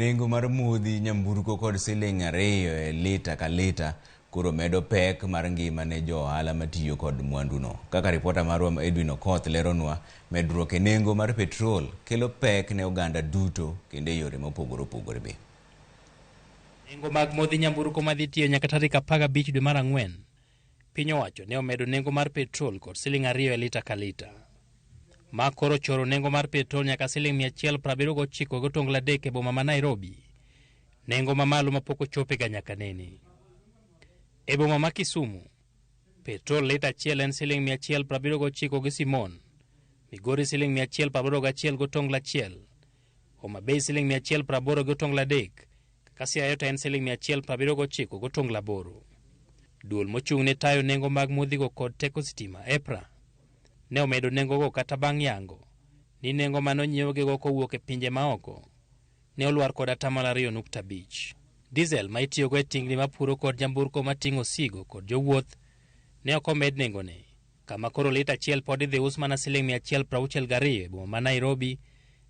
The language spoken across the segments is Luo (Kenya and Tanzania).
Nengo mar modhi nyamburko kod siling 2 lita ka lita koro medo pek mar ngima ne jo ohala matiyo kod mwanduno. Kaka ripota marwa Edwin Okoth leronwa, medruok e nengo mar petrol kelo pek ne oganda duto kendo e yore mopogore opogore be. Nengo mag modhi nyamburko madhi tiyo nyaka tarik 15 dwe mar Ang'wen, piny owacho ne omedo nengo mar petrol kod siling 2 lita ka lita. Ma koro choro nengo mar petrol nyaka siling 179 gotongla dek e boma ma Nairobi, nengo mamalo mapok ochope ga nyaka nene. E boma ma Kisumu, petrol lita achiel en siling 179 gi Simon, Migori siling 181 gotongla achiel, Homa Bay siling 180 gotongla dek, Siaya en siling 179 gotongla 8. Duol mochung' ne tayo nengo mag modhigo kod teko sitima EPRA ne omedo nengogo kata bang' yango ni nengo mano nyiewgigo kowuok e pinje maoko ne olwar kod 2.5%. Diesel ma itiyogo e tingni mapuro kod jamburko mating'o osigo kod jowuoth ne ok omed nengone, kama koro lita achiel pod idhi us mana siling 162 e boma ma Nairobi,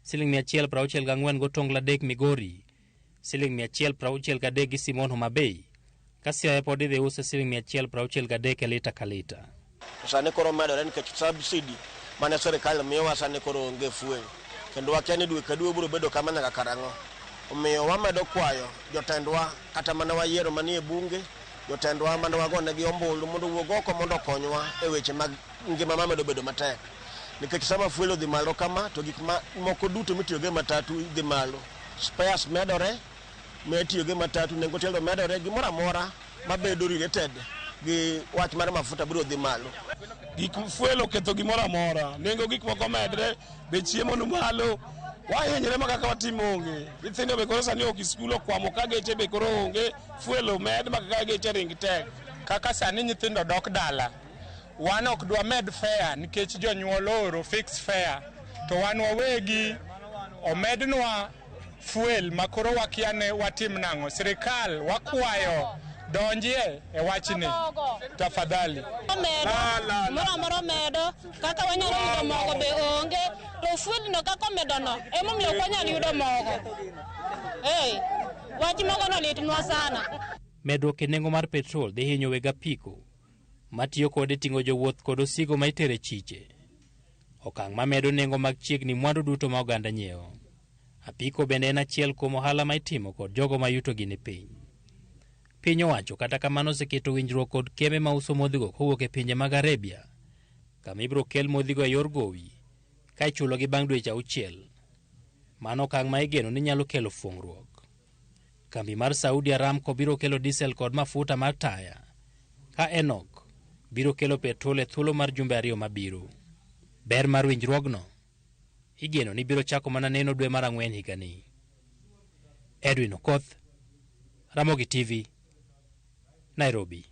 siling 164 gotongla dek Migori, siling 163 gi Simon Homa Bay, Siaya pod idhi us siling 163 e lita ka lita. Sani koro medore nikech subsidy mane sirikal miyowa sani koro onge fuel, kendo wakia ni dwe ka dwe biro bedo kama nyaka karang'o. Omiyo wamedo kwayo jotendwa kata mana wayiero manie bunge, jotendwa mane wagonegi ombulu mondo wuog oko mondo okonywa e weche mag ngima mamedo bedo matek. Nikech sama fuel odhi malo kama, to gik moko duto mitiyogo e matatu dhi malo. Spares medore, mitiyogo e matatu nengo telo medore, gimoro amora mabedo related gi wach mar mafuta biro dhi malo. Gik fuel oketho gimoro amora, nengo gik moko medre, be chiemo no malo, wahinyre ma kaka watimo onge. Nyithindo be koro sani ok skul okwamo ka geche be koro onge, fuel omed ma kaka geche ring tek. Kaka sani nyithindo dok dala, wan ok dwa med fare nikech jonyuol oro fix fare, to wan wawegi omednwa fuel ma koro wakia ne watim nang'o. Sirikal wakwayo donjie e wachni tafadhali. Moro medo kaka wanyalo yudo mogo be onge, to fuel no kaka medo no emo miyo wanyalo yudo mogo. Wach mogo no litnwa sana. Medruok e nengo mar petrol dhi hinyo weg apiko matiyo kode ting'o jowuoth kod osigo ma itere chiche. Okang' ma medo nengo mag chiegni mwandu duto ma oganda nyiewo. Apiko bende en achiel kuom ohala ma itimo kod jogo ma yuto gi ni piny. Piny owacho kata kamano oseketo winjruok kod kembe ma uso modhigo kowuok e pinje mag Arabia, kama ibiro kel modhigo e yor gowi ka ichulogi bang' dweche 6. Mano okang' ma igeno ni nyalo kelo fuong'ruok. Kambi mar Saudi Aramco biro kelo diesel kod mafuta mar taya, ka Enoch biro kelo petrol e thuolo mar jumbe 2 mabiro. Ber mar winjruogno igeno ni biro chako mana neno dwe mar Ang'wen higani. Edwin Okoth, Ramogi TV, Nairobi.